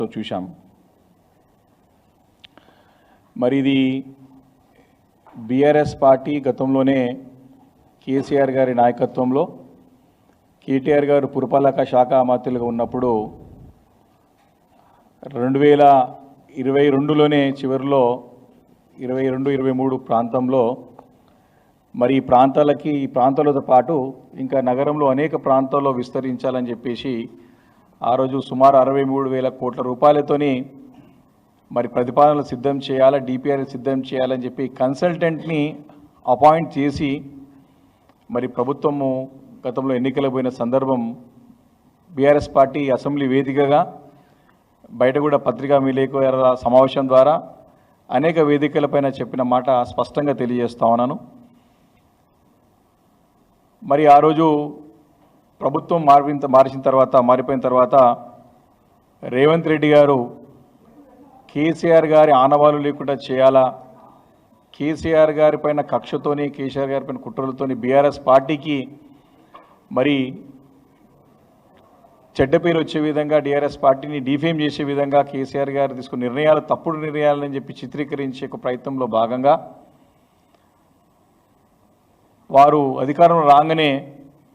చూశాం. మరి ఇది బీఆర్ఎస్ పార్టీ గతంలోనే కేసీఆర్ గారి నాయకత్వంలో కేటీఆర్ గారు పురపాలక శాఖ మంత్రులుగా ఉన్నప్పుడు 2022లోనే చివరిలో 22-23 ప్రాంతంలో మరి ఈ ప్రాంతాలతో పాటు ఇంకా నగరంలో అనేక ప్రాంతాల్లో విస్తరించాలని చెప్పేసి ఆ రోజు సుమారు 63,000 కోట్ల రూపాయలతోని మరి ప్రతిపాదనలు సిద్ధం చేయాలి, డిపిఆర్ సిద్ధం చేయాలని చెప్పి కన్సల్టెంట్ని అపాయింట్ చేసి మరి ప్రభుత్వము గతంలో ఎన్నికలకు పోయిన సందర్భం బీఆర్ఎస్ పార్టీ అసెంబ్లీ వేదికగా బయట కూడా పత్రికా విలేకరుల సమావేశం ద్వారా అనేక వేదికలపైన చెప్పిన మాట స్పష్టంగా తెలియజేస్తా ఉన్నాను. మరి ఆ రోజు ప్రభుత్వం మారిపోయిన తర్వాత రేవంత్ రెడ్డి గారు కేసీఆర్ గారి ఆనవాలు లేకుండా చేయాలా, కేసీఆర్ గారి పైన కక్షతోని కేసీఆర్ గారి పైన కుట్రలతోని బీఆర్ఎస్ పార్టీకి మరి చెడ్డ పేరు వచ్చే విధంగా టీఆర్ఎస్ పార్టీని డిఫేమ్ చేసే విధంగా కేసీఆర్ గారు తీసుకున్న నిర్ణయాలు తప్పుడు నిర్ణయాలని చెప్పి చిత్రీకరించే ఒక ప్రయత్నంలో భాగంగా వారు అధికారంలో రాగానే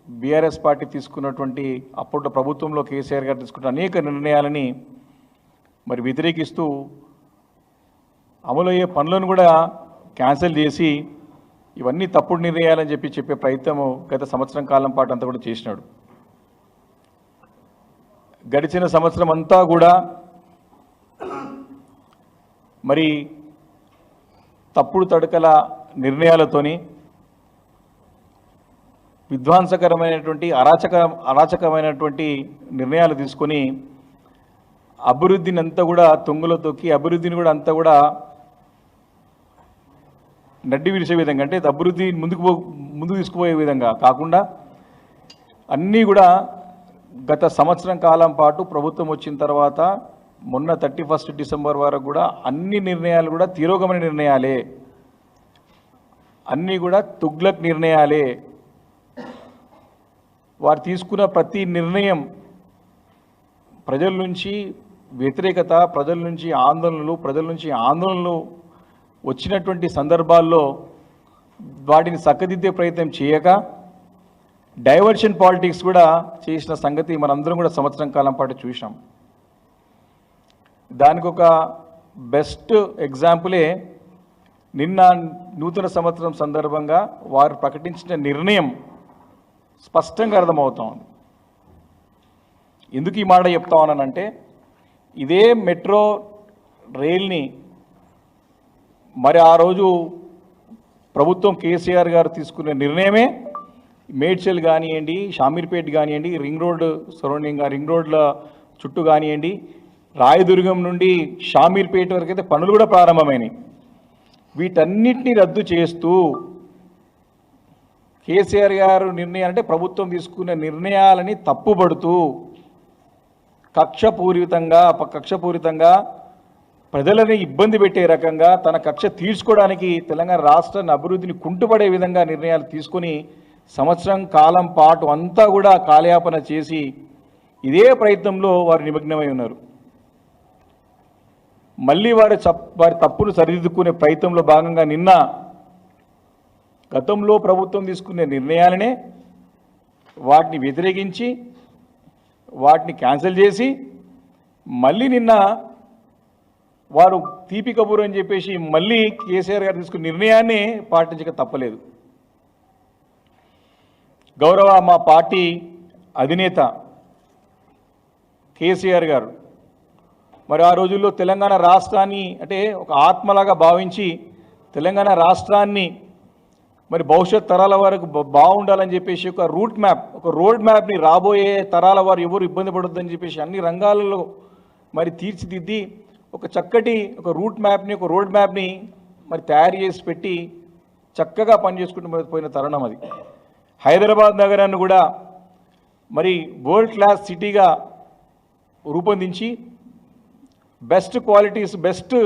బీఆర్ఎస్ పార్టీ తీసుకున్నటువంటి అప్పట్లో ప్రభుత్వంలో కేసీఆర్ గారు తీసుకున్న అనేక నిర్ణయాలని మరి వ్యతిరేకిస్తూ అమలయ్యే పనులను కూడా క్యాన్సిల్ చేసి ఇవన్నీ తప్పుడు నిర్ణయాలని చెప్పే ప్రయత్నం గత సంవత్సరం కాలం పాటు అంతా కూడా చేసినాడు. గడిచిన సంవత్సరం అంతా కూడా మరి తప్పుడు తడకల నిర్ణయాలతోని విధ్వంసకరమైనటువంటి అరాచకమైనటువంటి నిర్ణయాలు తీసుకొని అభివృద్ధిని అంతా కూడా తొంగులో తొక్కి అభివృద్ధిని కూడా అంతా కూడా నడ్డి విరిసే విధంగా, అంటే అభివృద్ధి ముందుకు తీసుకుపోయే విధంగా కాకుండా అన్నీ కూడా గత సంవత్సరం కాలం పాటు ప్రభుత్వం వచ్చిన తర్వాత మొన్న 31 డిసెంబర్ వరకు కూడా అన్ని నిర్ణయాలు కూడా తిరోగమన నిర్ణయాలే, అన్నీ కూడా తుగ్లక్ నిర్ణయాలే. వారు తీసుకున్న ప్రతి నిర్ణయం ప్రజల నుంచి వ్యతిరేకత, ప్రజల నుంచి ఆందోళనలు వచ్చినటువంటి సందర్భాల్లో వాటిని చక్కదిద్దే ప్రయత్నం చేయక డైవర్షన్ పాలిటిక్స్ కూడా చేసిన సంగతి మనందరం కూడా సంవత్సరం కాలం పాటు చూసాం. దానికి ఒక బెస్ట్ ఎగ్జాంపులే నిన్న నూతన సంవత్సరం సందర్భంగా వారు ప్రకటించిన నిర్ణయం స్పష్టంగా అర్థమవుతా ఉంది. ఎందుకు ఈ మాట చెప్తా ఉన్నానంటే, ఇదే మెట్రో రైల్ని మరి ఆ రోజు ప్రభుత్వం కేసీఆర్ గారు తీసుకునే నిర్ణయమే మేడ్చల్ కానివ్వండి, షామీర్పేట్ కానివ్వండి, రింగ్ రోడ్ల చుట్టూ కానివ్వండి, రాయదుర్గం నుండి షామీర్పేట వరకు అయితే పనులు కూడా ప్రారంభమైనాయి. వీటన్నిటిని రద్దు చేస్తూ కేసీఆర్ గారు నిర్ణయాలు, అంటే ప్రభుత్వం తీసుకునే నిర్ణయాలని తప్పుపడుతూ కక్షపూరితంగా ప్రజలని ఇబ్బంది పెట్టే రకంగా తన కక్ష తీర్చుకోవడానికి తెలంగాణ రాష్ట్రాన్ని అభివృద్ధిని కుంటుపడే విధంగా నిర్ణయాలు తీసుకొని సంవత్సరం కాలం పాటు అంతా కూడా కాలయాపన చేసి ఇదే ప్రయత్నంలో వారు నిమగ్నమై ఉన్నారు. మళ్ళీ వారి తప్పును సరిదిద్దుకునే ప్రయత్నంలో భాగంగా నిన్న గతంలో ప్రభుత్వం తీసుకునే నిర్ణయాలనే వాటిని వ్యతిరేకించి వాటిని క్యాన్సిల్ చేసి మళ్ళీ నిన్న వారు తీపి కబూరు అని చెప్పేసి మళ్ళీ కేసీఆర్ గారు తీసుకున్న నిర్ణయాన్ని పాటించక తప్పలేదు. గౌరవ మా పార్టీ అధినేత కేసీఆర్ గారు మరి ఆ రోజుల్లో తెలంగాణ రాష్ట్రాన్ని అంటే ఒక ఆత్మలాగా భావించి తెలంగాణ రాష్ట్రాన్ని మరి భవిష్యత్ తరాల వరకు బాగుండాలని చెప్పేసి ఒక రోడ్ మ్యాప్ని రాబోయే తరాల వారు ఎవరు ఇబ్బంది పడొద్దని చెప్పేసి అన్ని రంగాలలో మరి తీర్చిదిద్ది ఒక చక్కటి రోడ్ మ్యాప్ని మరి తయారు చేసి పెట్టి చక్కగా పనిచేసుకుంటూ పోయిన తరుణం అది. హైదరాబాద్ నగరాన్ని కూడా మరి వరల్డ్ క్లాస్ సిటీగా రూపొందించి బెస్ట్ క్వాలిటీస్, బెస్ట్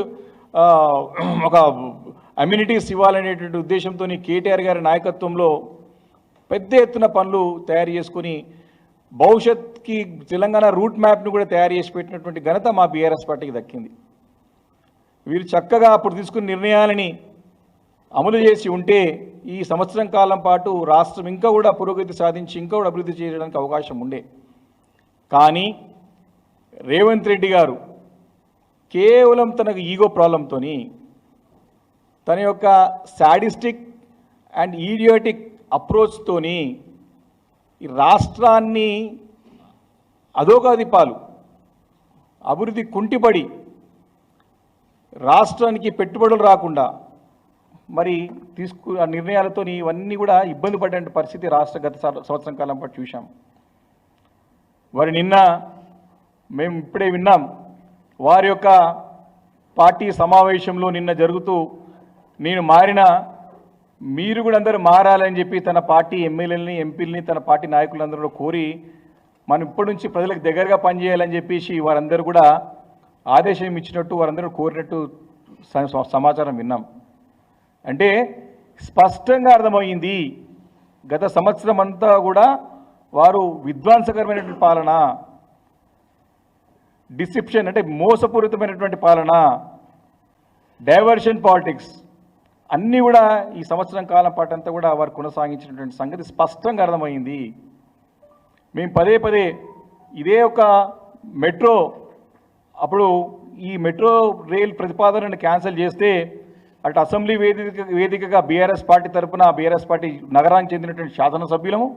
ఒక అమ్యూనిటీస్ ఇవ్వాలనేటువంటి ఉద్దేశంతో కేటీఆర్ గారి నాయకత్వంలో పెద్ద ఎత్తున పనులు తయారు చేసుకొని భవిష్యత్కి తెలంగాణ రూట్ మ్యాప్ను కూడా తయారు చేసి పెట్టినటువంటి ఘనత మా బీఆర్ఎస్ పార్టీకి దక్కింది. వీరు చక్కగా అప్పుడు తీసుకున్న నిర్ణయాలని అమలు చేసి ఉంటే ఈ సంవత్సరం కాలం పాటు రాష్ట్రం ఇంకా కూడా పురోగతి సాధించి ఇంకా కూడా అభివృద్ధి చేయడానికి అవకాశం ఉండే. కానీ రేవంత్ రెడ్డి గారు కేవలం తనకు ఈగో ప్రాబ్లంతో తన యొక్క సాడిస్టిక్ అండ్ ఈడియోటిక్ అప్రోచ్తోని ఈ రాష్ట్రాన్ని అధోగతిపాలు అభివృద్ధి కుంటిపడి రాష్ట్రానికి పెట్టుబడులు రాకుండా మరి ఆ నిర్ణయాలతో ఇవన్నీ కూడా ఇబ్బంది పడే పరిస్థితి రాష్ట్ర గత సంవత్సరం కాలం పాటు చూశాం. వారి నిన్న మేము ఇప్పుడే విన్నాం, వారి యొక్క పార్టీ సమావేశంలో నిన్న జరుగుతూ నేను మారిన మీరు కూడా అందరూ మారాలని చెప్పి తన పార్టీ ఎమ్మెల్యేలని ఎంపీలని తన పార్టీ నాయకులందరూ కోరి మనం ఇప్పటి నుంచి ప్రజలకు దగ్గరగా పనిచేయాలని చెప్పేసి వారందరూ కూడా ఆదేశం ఇచ్చినట్టు వారందరూ కోరినట్టు సమాచారం విన్నాం. అంటే స్పష్టంగా అర్థమైంది గత సంవత్సరం అంతా కూడా వారు విధ్వంసకరమైనటువంటి పాలన, డిసెప్షన్ అంటే మోసపూరితమైనటువంటి పాలన, డైవర్షన్ పాలిటిక్స్ అన్నీ కూడా ఈ సంవత్సరం కాలం పాటు అంతా కూడా వారు కొనసాగించినటువంటి సంగతి స్పష్టంగా అర్థమైంది. మేము పదే పదే ఇదే ఒక మెట్రో అప్పుడు ఈ మెట్రో రైల్ ప్రతిపాదనను క్యాన్సిల్ చేస్తే అటు అసెంబ్లీ వేదికగా బీఆర్ఎస్ పార్టీ తరఫున బీఆర్ఎస్ పార్టీ నగరానికి చెందినటువంటి శాసనసభ్యులము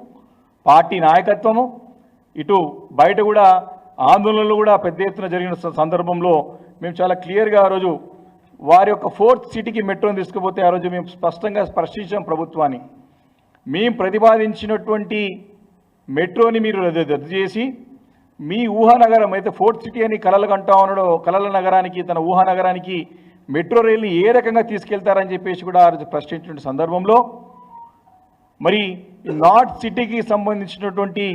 పార్టీ నాయకత్వము ఇటు బయట కూడా ఆందోళనలు కూడా పెద్ద ఎత్తున జరిగిన సందర్భంలో మేము చాలా క్లియర్గా ఆ రోజు వారి యొక్క 4th సిటీకి మెట్రోని తీసుకుపోతే ఆ రోజు మేము స్పష్టంగా స్పర్శించాం ప్రభుత్వాన్ని. మేము ప్రతిపాదించినటువంటి మెట్రోని మీరు రద్దు చేసి మీ ఊహానగరం అయితే 4th సిటీ అని కలలు కంటా ఉన్నాడో కలల నగరానికి తన ఊహానగరానికి మెట్రో రైల్ని ఏ రకంగా తీసుకెళ్తారని చెప్పేసి కూడా ఆ రోజు ప్రశ్నించిన సందర్భంలో మరి నార్త్ సిటీకి సంబంధించినటువంటి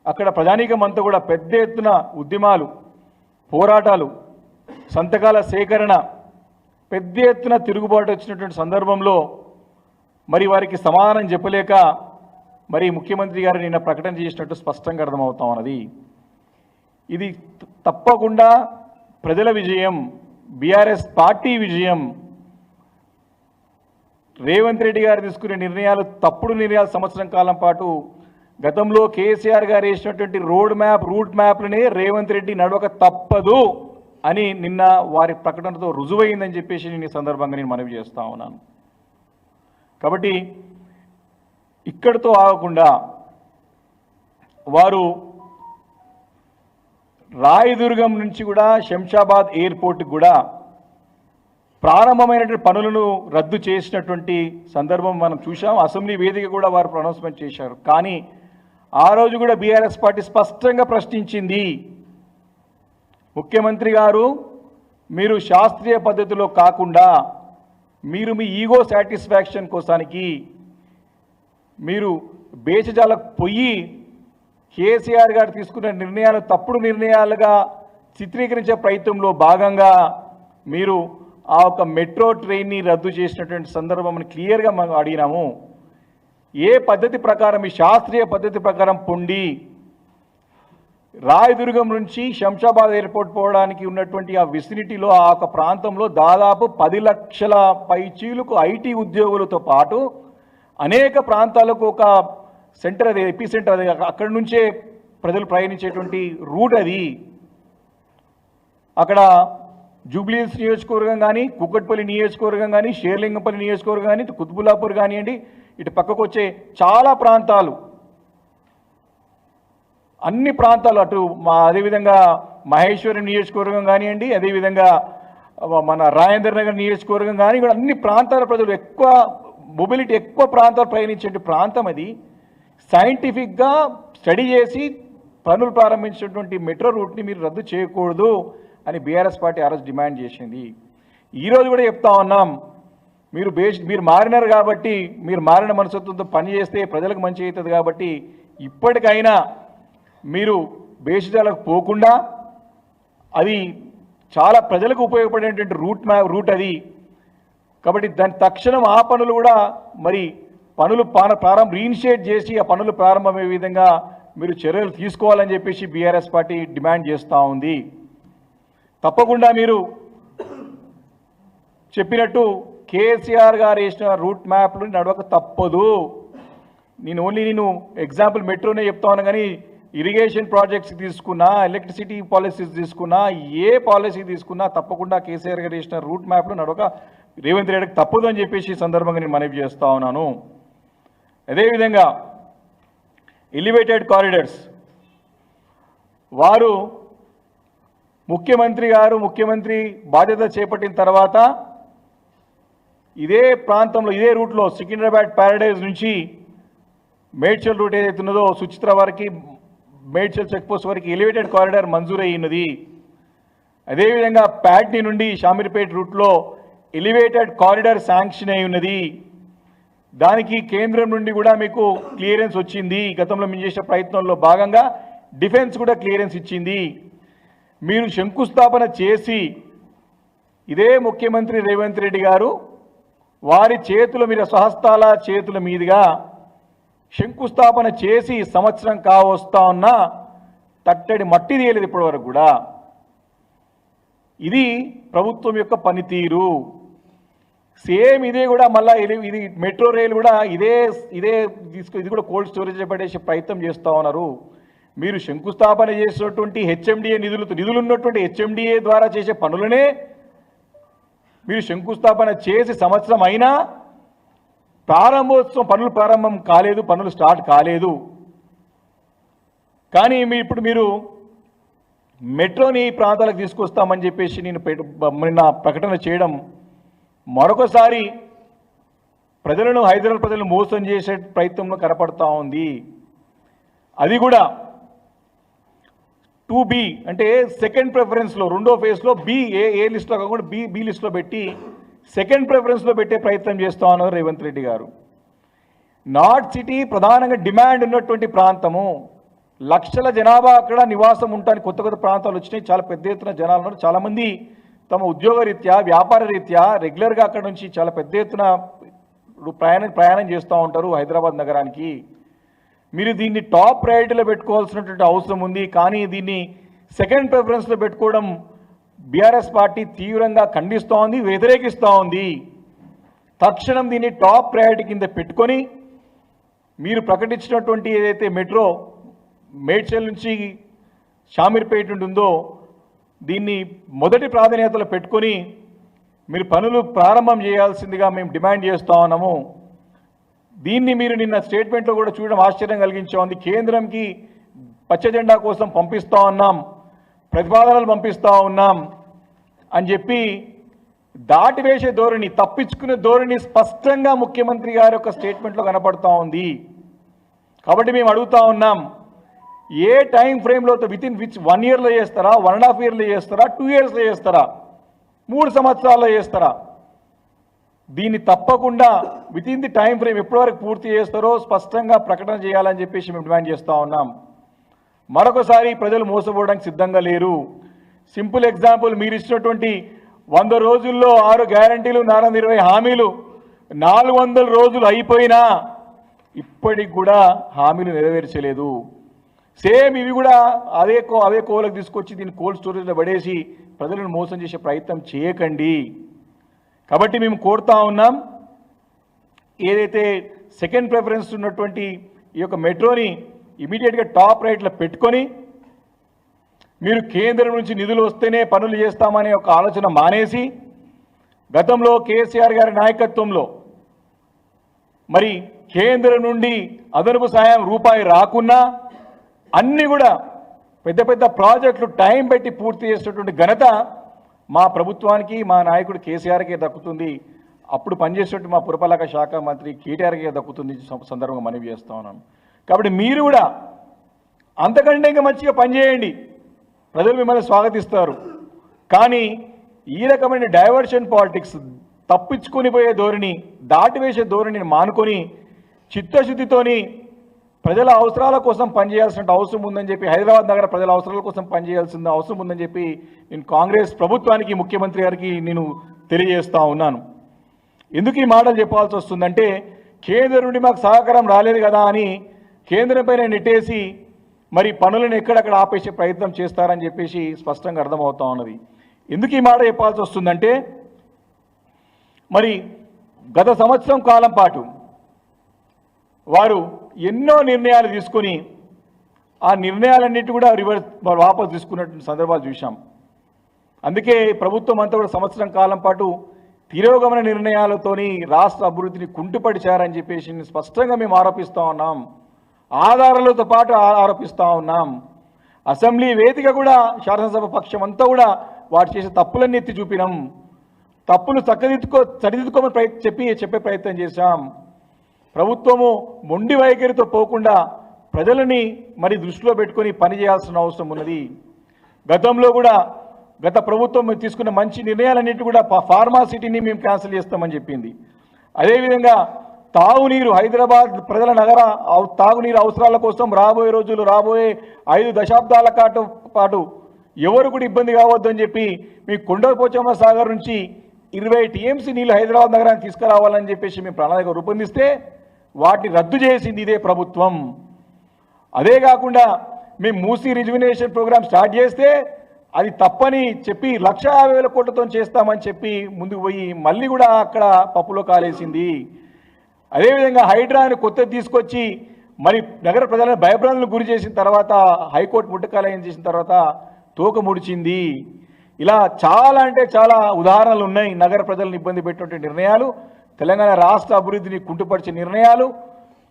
అక్కడ ప్రజానీకం అంతా కూడా పెద్ద ఎత్తున ఉద్యమాలు, పోరాటాలు, సంతకాల సేకరణ, పెద్ద ఎత్తున తిరుగుబాటు వచ్చినటువంటి సందర్భంలో మరి వారికి సమాధానం చెప్పలేక మరి ముఖ్యమంత్రి గారు నిన్న ప్రకటన చేసినట్టు స్పష్టంగా అర్థమవుతా ఉన్నది. ఇది తప్పకుండా ప్రజల విజయం, బీఆర్ఎస్ పార్టీ విజయం. రేవంత్ రెడ్డి గారు తీసుకునే నిర్ణయాలు తప్పుడు నిర్ణయాలు సంవత్సరం కాలం పాటు గతంలో కేసీఆర్ గారు వేసినటువంటి రూట్ మ్యాప్లనే రేవంత్ రెడ్డి నడవక తప్పదు అని నిన్న వారి ప్రకటనతో రుజువైందని చెప్పేసి నేను ఈ సందర్భంగా నేను మనవి చేస్తా ఉన్నాను. కాబట్టి ఇక్కడితో ఆగకుండా వారు రాయదుర్గం నుంచి కూడా శంషాబాద్ ఎయిర్పోర్ట్కి కూడా ప్రారంభమైనటువంటి పనులను రద్దు చేసినటువంటి సందర్భం మనం చూసాం. అసెంబ్లీ వేదిక కూడా వారు అనౌన్స్మెంట్ చేశారు. కానీ ఆ రోజు కూడా బీఆర్ఎస్ పార్టీ స్పష్టంగా ప్రశ్నించింది, ముఖ్యమంత్రి గారు మీరు శాస్త్రీయ పద్ధతిలో కాకుండా మీరు మీ ఈగో సాటిస్ఫాక్షన్ కోసానికి మీరు బేచజాలకు పోయి కేసీఆర్ గారు తీసుకున్న నిర్ణయాలు తప్పుడు నిర్ణయాలుగా చిత్రీకరించే ప్రయత్నంలో భాగంగా మీరు ఆ ఒక మెట్రో ట్రైన్ని రద్దు చేసినటువంటి సందర్భం క్లియర్గా మనం అడిగినాము. ఏ పద్ధతి ప్రకారం ఈ శాస్త్రీయ పద్ధతి ప్రకారం పొండి రాయదుర్గం నుంచి శంషాబాద్ ఎయిర్పోర్ట్ పోవడానికి ఉన్నటువంటి ఆ విసినిటీలో ఆ ఒక ప్రాంతంలో దాదాపు 10 లక్షల పైచీలకు ఐటీ ఉద్యోగులతో పాటు అనేక ప్రాంతాలకు ఒక సెంటర్, అది ఎపీ సెంటర్, అది అక్కడి నుంచే ప్రజలు ప్రయాణించేటువంటి రూట్ అది. అక్కడ జూబ్లీహిల్స్ నియోజకవర్గం కానీ, కుక్కట్పల్లి నియోజకవర్గం కానీ, షేర్లింగంపల్లి నియోజకవర్గం కానీ, కుతుబుల్లాపూర్ కానివ్వండి, ఇటు పక్కకు వచ్చే చాలా ప్రాంతాలు, అన్ని ప్రాంతాలు, అటు అదేవిధంగా మహేశ్వరం నియోజకవర్గం కానివ్వండి, అదేవిధంగా మన రాజేంద్ర నగర్ నియోజకవర్గం కానీ, కూడా అన్ని ప్రాంతాల ప్రజలు ఎక్కువ మొబిలిటీ ఎక్కువ ప్రాంతాలు ప్రయాణించే ప్రాంతం అది. సైంటిఫిక్గా స్టడీ చేసి పనులు ప్రారంభించినటువంటి మెట్రో రూట్ని మీరు రద్దు చేయకూడదు అని బీఆర్ఎస్ పార్టీ ఆ రోజు డిమాండ్ చేసింది. ఈరోజు కూడా చెప్తా ఉన్నాం, మీరు మారినారు కాబట్టి, మీరు మారిన మనస్తత్వంతో పనిచేస్తే ప్రజలకు మంచి అవుతుంది కాబట్టి ఇప్పటికైనా మీరు బేషజాలకు పోకుండా, అది చాలా ప్రజలకు ఉపయోగపడేటువంటి రూట్ అది కాబట్టి దాని తక్షణం ఆ పనులు కూడా మరి పనులు రీఇనిషియేట్ చేసి ఆ పనులు ప్రారంభమయ్యే విధంగా మీరు చర్యలు తీసుకోవాలని చెప్పేసి బీఆర్ఎస్ పార్టీ డిమాండ్ చేస్తూ ఉంది. తప్పకుండా మీరు చెప్పినట్టు కేసీఆర్ గారు వేసిన రూట్ మ్యాప్లు నడవక తప్పదు. నేను ఎగ్జాంపుల్ మెట్రోనే చెప్తా ఉన్నా, కానీ ఇరిగేషన్ ప్రాజెక్ట్స్ తీసుకున్నా, ఎలక్ట్రిసిటీ పాలసీస్ తీసుకున్నా, ఏ పాలసీ తీసుకున్నా తప్పకుండా కేసీఆర్ గారు వేసిన రూట్ మ్యాప్లు నడవక రేవంత్ రెడ్డికి తప్పదు అని చెప్పేసి ఈ సందర్భంగా నేను మనవి చేస్తూ ఉన్నాను. అదేవిధంగా ఎలివేటెడ్ కారిడార్స్, వారు ముఖ్యమంత్రి బాధ్యత చేపట్టిన తర్వాత ఇదే ప్రాంతంలో ఇదే రూట్లో సికింద్రాబాద్ ప్యారడైజ్ నుంచి మేడ్చల్ రూట్ ఏదైతే ఉన్నదో సుచిత్ర వరకు మేడ్చల్ చెక్పోస్ట్ వరకు ఎలివేటెడ్ కారిడార్ మంజూరయ్యినది. అదేవిధంగా ప్యాట్నీ నుండి షామీర్పేట రూట్లో ఎలివేటెడ్ కారిడార్ శాంక్షన్ అయి ఉన్నది. దానికి కేంద్రం నుండి కూడా మీకు క్లియరెన్స్ వచ్చింది. గతంలో మేము చేసిన ప్రయత్నంలో భాగంగా డిఫెన్స్ కూడా క్లియరెన్స్ ఇచ్చింది. మీరు శంకుస్థాపన చేసి ఇదే ముఖ్యమంత్రి రేవంత్ రెడ్డి గారు వారి చేతుల మీద స్వహస్తాల చేతుల మీదుగా శంకుస్థాపన చేసి సంవత్సరం కావస్తా ఉన్నా తట్టడి మట్టి తీయలేదు ఇప్పటివరకు కూడా. ఇది ప్రభుత్వం యొక్క పనితీరు. సేమ్ ఇదే కూడా మళ్ళీ ఇది మెట్రో రైలు కూడా ఇదే ఇది కూడా కోల్డ్ స్టోరేజ్ పడేసే ప్రయత్నం చేస్తూ ఉన్నారు. మీరు శంకుస్థాపన చేసినటువంటి హెచ్ఎండిఏ నిధులు ఉన్నటువంటి హెచ్ఎండిఏ ద్వారా చేసే పనులనే మీరు శంకుస్థాపన చేసి సంవత్సరం అయినా పనులు ప్రారంభం కాలేదు, పనులు స్టార్ట్ కాలేదు. కానీ ఇప్పుడు మీరు మెట్రోని ప్రాంతాలకు తీసుకొస్తామని చెప్పేసి నిన్న ప్రకటన చేయడం మరొకసారి హైదరాబాద్ ప్రజలను మోసం చేసే ప్రయత్నంలో కనపడతా ఉంది. అది కూడా 2B అంటే సెకండ్ ప్రిఫరెన్స్లో రెండో ఫేజ్లో ఏ లిస్ట్లో కాకుండా బి లిస్ట్లో పెట్టి సెకండ్ ప్రిఫరెన్స్లో పెట్టే ప్రయత్నం చేస్తూ ఉన్నారు రేవంత్ రెడ్డి గారు. నార్త్ సిటీ ప్రధానంగా డిమాండ్ ఉన్నటువంటి ప్రాంతము, లక్షల జనాభా అక్కడ నివాసం ఉంటానికి కొత్త ప్రాంతాలు వచ్చినాయి. చాలా పెద్ద ఎత్తున జనాలు ఉన్నారు. చాలామంది తమ ఉద్యోగ రీత్యా వ్యాపార రీత్యా రెగ్యులర్గా అక్కడ నుంచి చాలా పెద్ద ఎత్తున ప్రయాణం చేస్తూ ఉంటారు హైదరాబాద్ నగరానికి. మీరు దీన్ని టాప్ ప్రయారిటీలో పెట్టుకోవాల్సినటువంటి అవసరం ఉంది. కానీ దీన్ని సెకండ్ ప్రిఫరెన్స్లో పెట్టుకోవడం బీఆర్ఎస్ పార్టీ తీవ్రంగా ఖండిస్తూ ఉంది, వ్యతిరేకిస్తూ ఉంది. తక్షణం దీన్ని టాప్ ప్రయారిటీ కింద పెట్టుకొని మీరు ప్రకటించినటువంటి ఏదైతే మెట్రో మేడ్చల్ నుంచి షామీర్పేట ఉందో దీన్ని మొదటి ప్రాధాన్యతలో పెట్టుకొని మీరు పనులు ప్రారంభం చేయాల్సిందిగా మేము డిమాండ్ చేస్తూ ఉన్నాము. దీన్ని మీరు నిన్న స్టేట్మెంట్లో కూడా చూడడం ఆశ్చర్యం కలిగించా ఉంది. కేంద్రంకి పచ్చ జెండా కోసం పంపిస్తూ ఉన్నాం, ప్రతిపాదనలు పంపిస్తూ ఉన్నాం అని చెప్పి దాటివేసే ధోరణి, తప్పించుకునే ధోరణి స్పష్టంగా ముఖ్యమంత్రి గారి యొక్క స్టేట్మెంట్లో కనపడుతూ ఉంది. కాబట్టి మేము అడుగుతూ ఉన్నాం, ఏ టైం ఫ్రేమ్లో వితిన్ 1 ఇయర్లో చేస్తారా, 1.5 ఇయర్లో చేస్తారా, 2 ఇయర్స్లో చేస్తారా, 3 సంవత్సరాల్లో చేస్తారా? దీన్ని తప్పకుండా వితిన్ ది టైం ఫ్రేమ్ ఎప్పటివరకు పూర్తి చేస్తారో స్పష్టంగా ప్రకటన చేయాలని చెప్పేసి మేము డిమాండ్ చేస్తూ ఉన్నాం. మరొకసారి ప్రజలు మోసపోవడానికి సిద్ధంగా లేరు. సింపుల్ ఎగ్జాంపుల్, మీరు ఇచ్చినటువంటి 100 రోజుల్లో 6 గ్యారంటీలు 420 హామీలు 400 రోజులు అయిపోయినా ఇప్పటికి కూడా హామీలు నెరవేర్చలేదు. సేమ్ ఇవి కూడా అదే కోలకు తీసుకొచ్చి దీన్ని కోల్డ్ స్టోరేజ్లో పడేసి ప్రజలను మోసం చేసే ప్రయత్నం చేయకండి. కాబట్టి మేము కోరుతా ఉన్నాం, ఏదైతే సెకండ్ ప్రిఫరెన్స్ ఉన్నటువంటి ఈ యొక్క మెట్రోని ఇమీడియట్గా టాప్ రైట్లో పెట్టుకొని మీరు కేంద్రం నుంచి నిధులు వస్తేనే పనులు చేస్తామనే ఒక ఆలోచన మానేసి, గతంలో కేసీఆర్ గారి నాయకత్వంలో మరి కేంద్రం నుండి అదనపు సహాయం రూపాయి రాకున్నా అన్నీ కూడా పెద్ద పెద్ద ప్రాజెక్టులు టైం పెట్టి పూర్తి చేసేటువంటి ఘనత మా ప్రభుత్వానికి, మా నాయకుడు కేసీఆర్కే దక్కుతుంది. అప్పుడు పనిచేసేటువంటి మా పురపాలక శాఖ మంత్రి కేటీఆర్కే దక్కుతుంది సందర్భంగా మనవి చేస్తా ఉన్నాను. కాబట్టి మీరు కూడా అంతకంటే ఇంకా మంచిగా పనిచేయండి, ప్రజలు మిమ్మల్ని స్వాగతిస్తారు. కానీ ఈ రకమైన డైవర్షన్ పాలిటిక్స్, తప్పించుకొని పోయే ధోరణి, దాటివేసే ధోరణిని మానుకొని చిత్తశుద్ధితోని ప్రజల అవసరాల కోసం పనిచేయాల్సిన అవసరం ఉందని చెప్పి, హైదరాబాద్ నగర ప్రజల అవసరాల కోసం పనిచేయాల్సిన అవసరం ఉందని చెప్పి నేను కాంగ్రెస్ ప్రభుత్వానికి, ముఖ్యమంత్రి గారికి నేను తెలియజేస్తూ ఉన్నాను. ఎందుకు ఈ మాటలు చెప్పాల్సి వస్తుందంటే, కేంద్రం నుండి మాకు సహకారం రాలేదు కదా అని కేంద్రం పైన నెట్టేసి మరి పనులను ఎక్కడక్కడ ఆపేసే ప్రయత్నం చేస్తారని చెప్పేసి స్పష్టంగా అర్థమవుతా ఉన్నది. ఎందుకు ఈ మాట చెప్పాల్సి వస్తుందంటే, మరి గత సంవత్సరం కాలం పాటు వారు ఎన్నో నిర్ణయాలు తీసుకొని ఆ నిర్ణయాలన్నిటి కూడా వాపసు తీసుకున్నటువంటి సందర్భాలు చూశాం. అందుకే ప్రభుత్వం అంతా కూడా సంవత్సరం కాలం పాటు తిరోగమన నిర్ణయాలతోని రాష్ట్ర అభివృద్ధిని కుంటుపడిచారని చెప్పేసి స్పష్టంగా మేము ఆరోపిస్తూ ఉన్నాం. ఆధారాలతో పాటు ఆరోపిస్తూ ఉన్నాం. అసెంబ్లీ వేదిక కూడా శాసనసభ పక్షం అంతా కూడా వాటి చేసే తప్పులన్నీ ఎత్తి చూపినాం. తప్పులు సరిదిద్దుకోమని చెప్పే ప్రయత్నం చేశాం. ప్రభుత్వము మొండి వైఖరితో పోకుండా ప్రజలని మరి దృష్టిలో పెట్టుకొని పనిచేయాల్సిన అవసరం ఉన్నది. గతంలో కూడా గత ప్రభుత్వం తీసుకున్న మంచి నిర్ణయాలన్నింటి కూడా ఫార్మా సిటీని మేము క్యాన్సిల్ చేస్తామని చెప్పింది. అదేవిధంగా తాగునీరు, హైదరాబాద్ ప్రజల నగర తాగునీరు అవసరాల కోసం రాబోయే రోజులు, రాబోయే 5 దశాబ్దాల పాటు ఎవరు కూడా ఇబ్బంది కావద్దని చెప్పి మీ కొండపోచమ్మ సాగర్ నుంచి 20 టీఎంసీ నీళ్ళు హైదరాబాద్ నగరానికి తీసుకురావాలని చెప్పేసి మేము ప్రణాళిక రూపొందిస్తే వాటిని రద్దు చేసింది ఇదే ప్రభుత్వం. అదే కాకుండా మేము మూసీ రిజువినేషన్ ప్రోగ్రామ్ స్టార్ట్ చేస్తే అది తప్పని చెప్పి 1,50,000 కోట్లతో చేస్తామని చెప్పి ముందుకు పోయి మళ్ళీ కూడా అక్కడ పప్పులో కాలేసింది. అదేవిధంగా హైడ్రాని కొత్తది తీసుకొచ్చి మరి నగర ప్రజలను భయభ్రాంతులకు గురి చేసిన తర్వాత హైకోర్టు ముట్టకాలయం చేసిన తర్వాత తోక ముడిచింది. ఇలా చాలా అంటే చాలా ఉదాహరణలు ఉన్నాయి. నగర ప్రజలను ఇబ్బంది పెట్టినటువంటి నిర్ణయాలు, తెలంగాణ రాష్ట్ర అభివృద్ధిని కుంటుపరిచే నిర్ణయాలు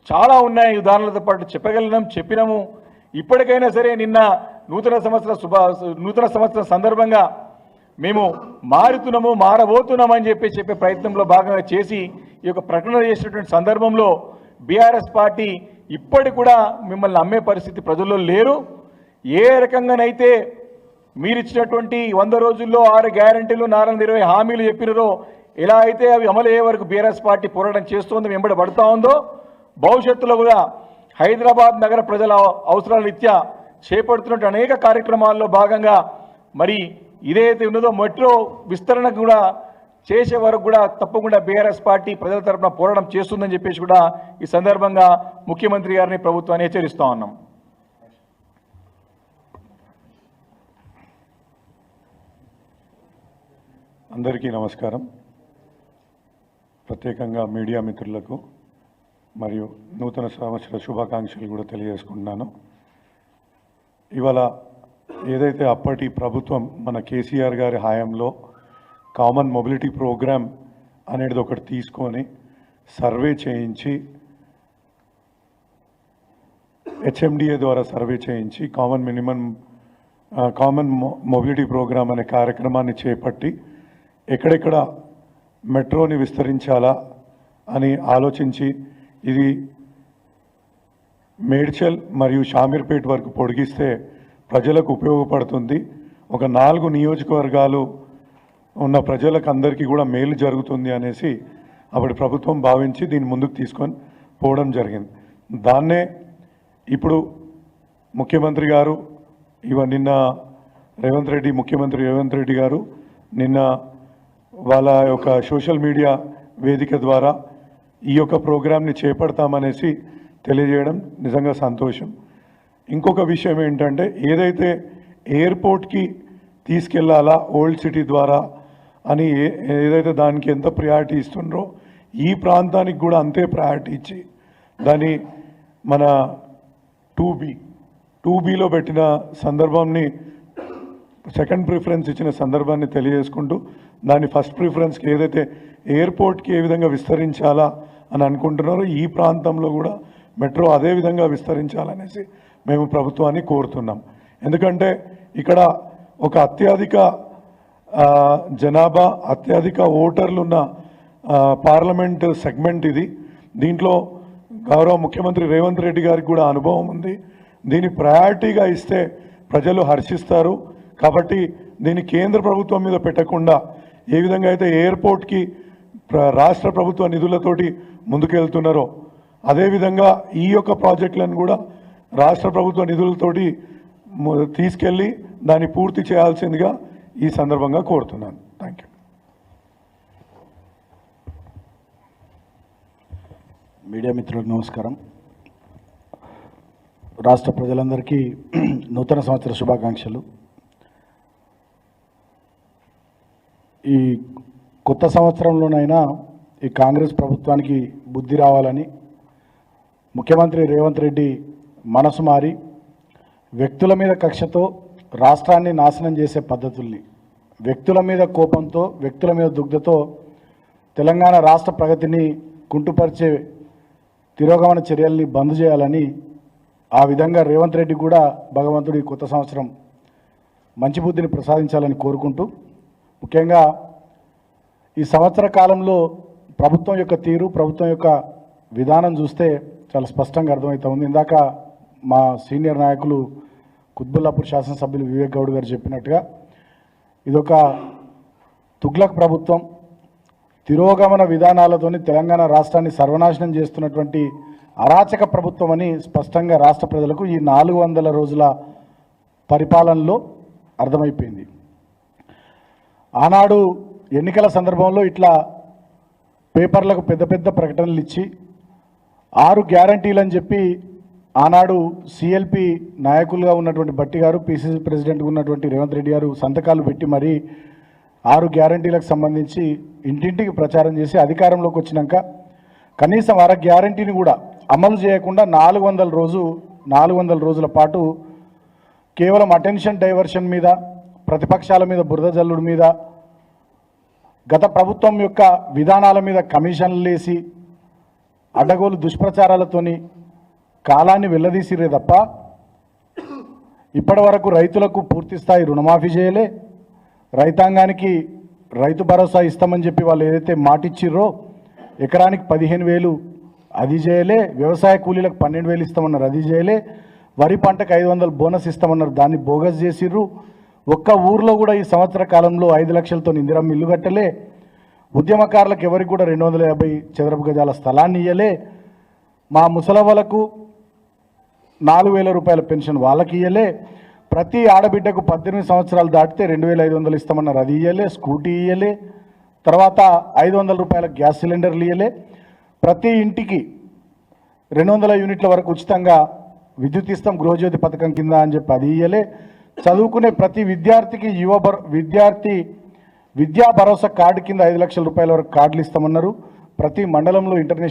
చాలా ఉన్నాయి. ఉదాహరణలతో పాటు చెప్పినాము. ఇప్పటికైనా సరే నిన్న నూతన సంవత్సరం సందర్భంగా మేము మారబోతున్నామని చెప్పే ప్రయత్నంలో భాగంగా చేసి ఈ యొక్క ప్రకటన చేసినటువంటి సందర్భంలో బీఆర్ఎస్ పార్టీ ఇప్పటికి కూడా మిమ్మల్ని నమ్మే పరిస్థితి ప్రజల్లో లేరు. ఏ రకంగానైతే మీరిచ్చినటువంటి 100 రోజుల్లో 6 గ్యారంటీలు 420 హామీలు చెప్పినారో, ఎలా అయితే అవి అమలు అయ్యే వరకు బీఆర్ఎస్ పార్టీ పోరాటం చేస్తోందో, వెంబడబడుతూ ఉందో, భవిష్యత్తులో కూడా హైదరాబాద్ నగర ప్రజల అవసరాల రీత్యా చేపడుతున్న అనేక కార్యక్రమాల్లో భాగంగా మరి ఇదైతే ఉన్నదో మెట్రో విస్తరణకు కూడా చేసే వరకు కూడా తప్పకుండా బీఆర్ఎస్ పార్టీ ప్రజల తరఫున పోరాటం చేస్తుందని చెప్పేసి కూడా ఈ సందర్భంగా ముఖ్యమంత్రి గారిని ప్రభుత్వాన్ని హెచ్చరిస్తూ ఉన్నాం. అందరికీ నమస్కారం. ప్రత్యేకంగా మీడియా మిత్రులకు మరియు నూతన సంవత్సర శుభాకాంక్షలు కూడా తెలియజేసుకుంటున్నాను. ఇవాళ ఏదైతే అప్పటి ప్రభుత్వం మన కేసీఆర్ గారి హయాంలో కామన్ మొబిలిటీ ప్రోగ్రామ్ అనేది ఒకటి తీసుకొని సర్వే చేయించి హెచ్ఎండిఏ ద్వారా సర్వే చేయించి కామన్ మొబిలిటీ ప్రోగ్రామ్ అనే కార్యక్రమాన్ని చేపట్టి ఎక్కడెక్కడ మెట్రోని విస్తరించాలా అని ఆలోచించి ఇది మేడ్చల్ మరియు షామీర్పేట్ వరకు పొడిగిస్తే ప్రజలకు ఉపయోగపడుతుంది, ఒక 4 నియోజకవర్గాలు ఉన్న ప్రజలకు అందరికీ కూడా మేలు జరుగుతుంది అనేసి అప్పటి ప్రభుత్వం భావించి దీన్ని ముందుకు తీసుకొని పోవడం జరిగింది. దాన్నే ఇప్పుడు ముఖ్యమంత్రి గారు నిన్న ముఖ్యమంత్రి రేవంత్ రెడ్డి గారు నిన్న వాళ్ళ యొక్క సోషల్ మీడియా వేదిక ద్వారా ఈ యొక్క ప్రోగ్రామ్ని చేపడతామనేసి తెలియజేయడం నిజంగా సంతోషం. ఇంకొక విషయం ఏంటంటే, ఏదైతే ఎయిర్పోర్ట్కి తీసుకెళ్లాలా ఓల్డ్ సిటీ ద్వారా అని ఏదైతే దానికి ఎంత ప్రయారిటీ ఇస్తుండ్రో ఈ ప్రాంతానికి కూడా అంతే ప్రయారిటీ ఇచ్చి దాన్ని మన 2Bలో పెట్టిన సందర్భాన్ని సెకండ్ ప్రిఫరెన్స్ ఇచ్చిన సందర్భాన్ని తెలియజేసుకుంటూ దాన్ని ఫస్ట్ ప్రిఫరెన్స్కి ఏదైతే ఎయిర్పోర్ట్కి ఏ విధంగా విస్తరించాలా అని అనుకుంటున్నారో ఈ ప్రాంతంలో కూడా మెట్రో అదే విధంగా విస్తరించాలనేసి మేము ప్రభుత్వాన్ని కోరుతున్నాం. ఎందుకంటే ఇక్కడ ఒక అత్యధిక జనాభా, అత్యధిక ఓటర్లు ఉన్న పార్లమెంట్ సెగ్మెంట్ ఇది. దీంట్లో గౌరవ ముఖ్యమంత్రి రేవంత్ రెడ్డి గారికి కూడా అనుభవం ఉంది. దీన్ని ప్రయారిటీగా ఇస్తే ప్రజలు హర్షిస్తారు. కాబట్టి దీన్ని కేంద్ర ప్రభుత్వం మీద పెట్టకుండా ఏ విధంగా అయితే ఎయిర్పోర్ట్కి రాష్ట్ర ప్రభుత్వ నిధులతోటి ముందుకెళ్తున్నారో అదేవిధంగా ఈ యొక్క ప్రాజెక్టులను కూడా రాష్ట్ర ప్రభుత్వ నిధులతోటి తీసుకెళ్ళి దాన్ని పూర్తి చేయాల్సిందిగా ఈ సందర్భంగా కోరుతున్నాను. Thank you. మీడియా మిత్రులకు నమస్కారం. రాష్ట్ర ప్రజలందరికీ నూతన సంవత్సర శుభాకాంక్షలు. ఈ కొత్త సంవత్సరంలోనైనా ఈ కాంగ్రెస్ ప్రభుత్వానికి బుద్ధి రావాలని ముఖ్యమంత్రి రేవంత్ రెడ్డి మనసు మారి వ్యక్తుల మీద కక్షతో రాష్ట్రాన్ని నాశనం చేసే పద్ధతుల్ని, వ్యక్తుల మీద కోపంతో, వ్యక్తుల మీద దుగ్ధతో తెలంగాణ రాష్ట్ర ప్రగతిని కుంటుపరిచే తిరోగమన చర్యల్ని బంద్ చేయాలని, ఆ విధంగా రేవంత్ రెడ్డి కూడా భగవంతుడి కొత్త సంవత్సరం మంచి బుద్ధిని ప్రసాదించాలని కోరుకుంటూ, ముఖ్యంగా ఈ సంవత్సర కాలంలో ప్రభుత్వం యొక్క తీరు, ప్రభుత్వం యొక్క విధానం చూస్తే చాలా స్పష్టంగా అర్థమవుతా ఉంది. ఇందాక మా సీనియర్ నాయకులు కుత్బుల్లాపూర్ శాసనసభ్యులు వివేక్ గౌడ్ గారు చెప్పినట్టుగా ఇదొక తుగ్లక్ ప్రభుత్వం, తిరోగమన విధానాలతోని తెలంగాణ రాష్ట్రాన్ని సర్వనాశనం చేస్తున్నటువంటి అరాచక ప్రభుత్వం అని స్పష్టంగా రాష్ట్ర ప్రజలకు ఈ 400 రోజుల పరిపాలనలో అర్థమైపోయింది. ఆనాడు ఎన్నికల సందర్భంలో ఇట్లా పేపర్లకు పెద్ద పెద్ద ప్రకటనలు ఇచ్చి 6 గ్యారంటీలని చెప్పి ఆనాడు సిఎల్పి నాయకులుగా ఉన్నటువంటి భట్టి గారు, పిసిసి ప్రెసిడెంట్గా ఉన్నటువంటి రేవంత్ రెడ్డి గారు సంతకాలు పెట్టి మరీ 6 గ్యారంటీలకు సంబంధించి ఇంటింటికి ప్రచారం చేసి అధికారంలోకి వచ్చినాక కనీసం 1 గ్యారంటీని కూడా అమలు చేయకుండా 400 రోజుల పాటు కేవలం అటెన్షన్ డైవర్షన్ మీద, ప్రతిపక్షాల మీద బురద జల్లుడు మీద, గత ప్రభుత్వం యొక్క విధానాల మీద కమిషన్లు వేసి అడ్డగోలు దుష్ప్రచారాలతోని కాలాన్ని వెళ్ళదీసిరే తప్ప ఇప్పటి వరకు రైతులకు పూర్తి స్థాయి రుణమాఫీ చేయలే, రైతాంగానికి రైతు భరోసా ఇస్తామని చెప్పి వాళ్ళు ఏదైతే మాటిచ్చిర్రో ఎకరానికి 15,000 అది చేయలే, వ్యవసాయ కూలీలకు 12,000 ఇస్తామన్నారు అది చేయలే, వరి పంటకు 500 బోనస్ ఇస్తామన్నారు దాన్ని బోగస్ చేసిర్రు. ఒక్క ఊర్లో కూడా ఈ సంవత్సర కాలంలో 5 లక్షలతో ఇందిరమ్మ ఇల్లు కట్టలే, ఉద్యమకారులకు ఎవరికి కూడా 250 చదరపు గజాల స్థలాన్ని ఇయ్యలే, మా ముసలవ్వలకు 4,000 రూపాయల పెన్షన్ వాళ్ళకి ఇయ్యలే, ప్రతి ఆడబిడ్డకు 18 సంవత్సరాలు దాటితే 2,500 ఇస్తామన్నారు అది ఇయ్యలే, స్కూటీ ఇయ్యలే, తర్వాత 500 రూపాయల గ్యాస్ సిలిండర్లు ఇయ్యలే, ప్రతి ఇంటికి 200 యూనిట్ల వరకు ఉచితంగా విద్యుత్ ఇస్తాం గృహజ్యోతి పథకం కింద అని చెప్పి అది ఇయ్యలే, చదువుకునే ప్రతి విద్యార్థికి విద్యా భరోసా కార్డు కింద 5 లక్షల రూపాయల వరకు కార్డులు ఇస్తామన్నారు, ప్రతి మండలంలో ఇంటర్నేషనల్